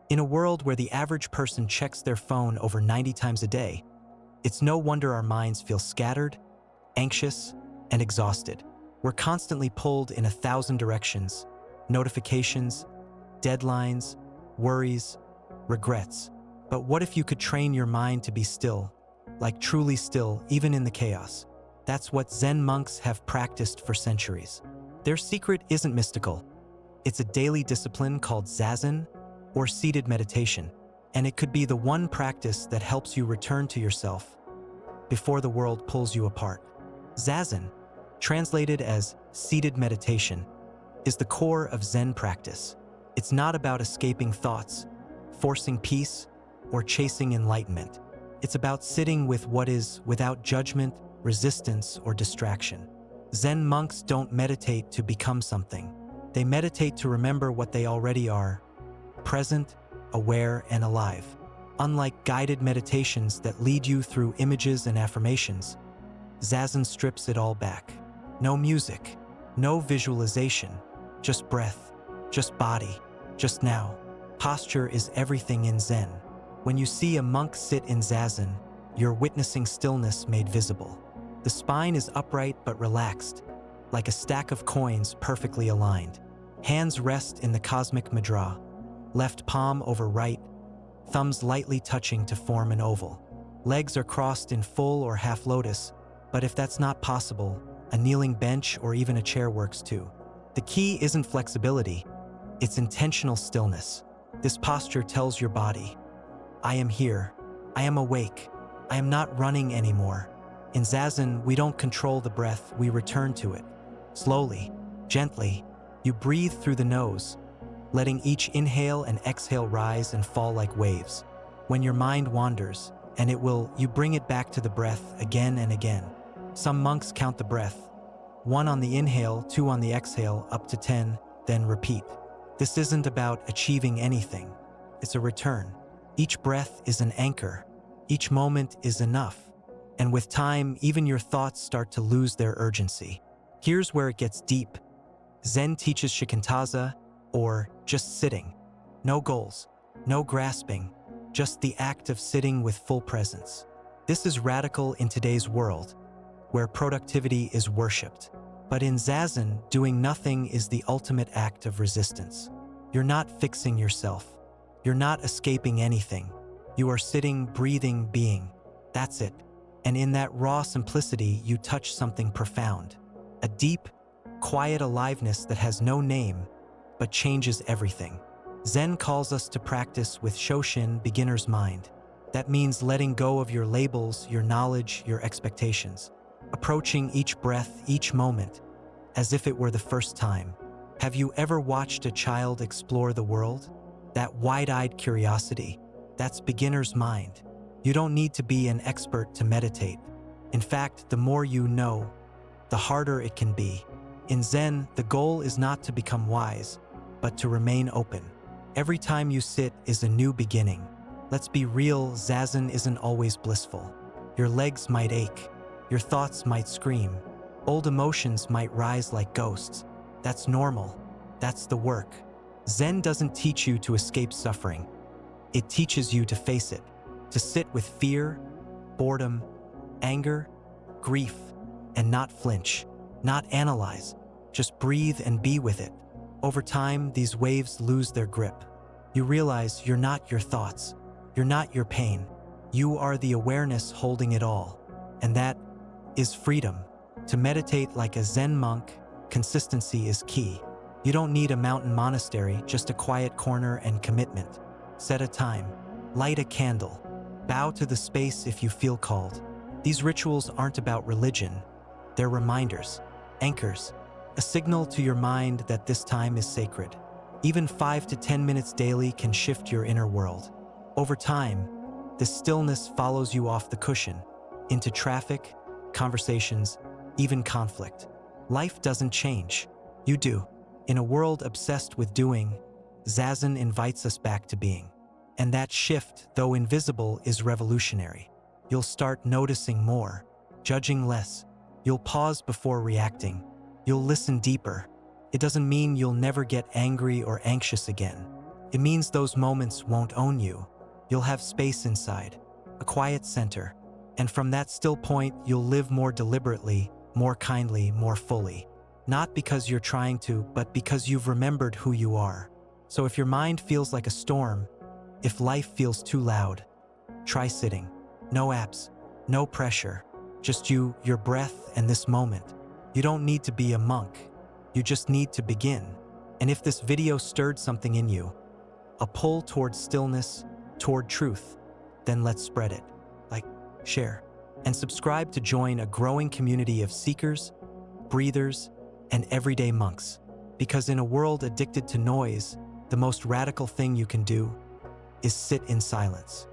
In a world where the average person checks their phone over 90 times a day, it's no wonder our minds feel scattered, anxious, and exhausted. We're constantly pulled in 1,000 directions: notifications, deadlines, worries, regrets. But what if you could train your mind to be still, like truly still, even in the chaos? That's what Zen monks have practiced for centuries. Their secret isn't mystical. It's a daily discipline called Zazen, or seated meditation, and it could be the one practice that helps you return to yourself before the world pulls you apart. Zazen, translated as seated meditation, is the core of Zen practice. It's not about escaping thoughts, forcing peace, or chasing enlightenment. It's about sitting with what is without judgment, resistance, or distraction. Zen monks don't meditate to become something. They meditate to remember what they already are: present, aware, and alive. Unlike guided meditations that lead you through images and affirmations, Zazen strips it all back. No music, no visualization, just breath, just body, just now. Posture is everything in Zen. When you see a monk sit in Zazen, you're witnessing stillness made visible. The spine is upright but relaxed, like a stack of coins perfectly aligned. Hands rest in the cosmic mudra, left palm over right, thumbs lightly touching to form an oval. Legs are crossed in full or half lotus, but if that's not possible, a kneeling bench or even a chair works too. The key isn't flexibility, it's intentional stillness. This posture tells your body, I am here, I am awake, I am not running anymore. In Zazen, we don't control the breath, we return to it. Slowly, gently, you breathe through the nose, letting each inhale and exhale rise and fall like waves. When your mind wanders, and it will, you bring it back to the breath again and again. Some monks count the breath, 1 on the inhale, 2 on the exhale, up to 10, then repeat. This isn't about achieving anything. It's a return. Each breath is an anchor. Each moment is enough. And with time, even your thoughts start to lose their urgency. Here's where it gets deep. Zen teaches shikantaza, or just sitting. No goals, no grasping, just the act of sitting with full presence. This is radical in today's world, where productivity is worshipped. But in Zazen, doing nothing is the ultimate act of resistance. You're not fixing yourself. You're not escaping anything. You are sitting, breathing, being. That's it. And in that raw simplicity, you touch something profound. A deep, quiet aliveness that has no name, but changes everything. Zen calls us to practice with Shoshin, beginner's mind. That means letting go of your labels, your knowledge, your expectations. Approaching each breath, each moment, as if it were the first time. Have you ever watched a child explore the world? That wide-eyed curiosity, that's beginner's mind. You don't need to be an expert to meditate. In fact, the more you know, the harder it can be. In Zen, the goal is not to become wise, but to remain open. Every time you sit is a new beginning. Let's be real, Zazen isn't always blissful. Your legs might ache. Your thoughts might scream. Old emotions might rise like ghosts. That's normal. That's the work. Zen doesn't teach you to escape suffering. It teaches you to face it, to sit with fear, boredom, anger, grief, and not flinch, not analyze. Just breathe and be with it. Over time, these waves lose their grip. You realize you're not your thoughts. You're not your pain. You are the awareness holding it all. And that is freedom. To meditate like a Zen monk, consistency is key. You don't need a mountain monastery, just a quiet corner and commitment. Set a time. Light a candle. Bow to the space if you feel called. These rituals aren't about religion. They're reminders, anchors, a signal to your mind that this time is sacred. Even 5 to 10 minutes daily can shift your inner world. Over time, the stillness follows you off the cushion, into traffic, conversations, even conflict. Life doesn't change. You do. In a world obsessed with doing, Zazen invites us back to being. And that shift, though invisible, is revolutionary. You'll start noticing more, judging less. You'll pause before reacting. You'll listen deeper. It doesn't mean you'll never get angry or anxious again. It means those moments won't own you. You'll have space inside, a quiet center, and from that still point, you'll live more deliberately, more kindly, more fully. Not because you're trying to, but because you've remembered who you are. So if your mind feels like a storm, if life feels too loud, try sitting. No apps, no pressure, just you, your breath, and this moment. You don't need to be a monk. You just need to begin. And if this video stirred something in you, a pull toward stillness, toward truth, then let's spread it. Like, share, and subscribe to join a growing community of seekers, breathers, and everyday monks. Because in a world addicted to noise, the most radical thing you can do is sit in silence.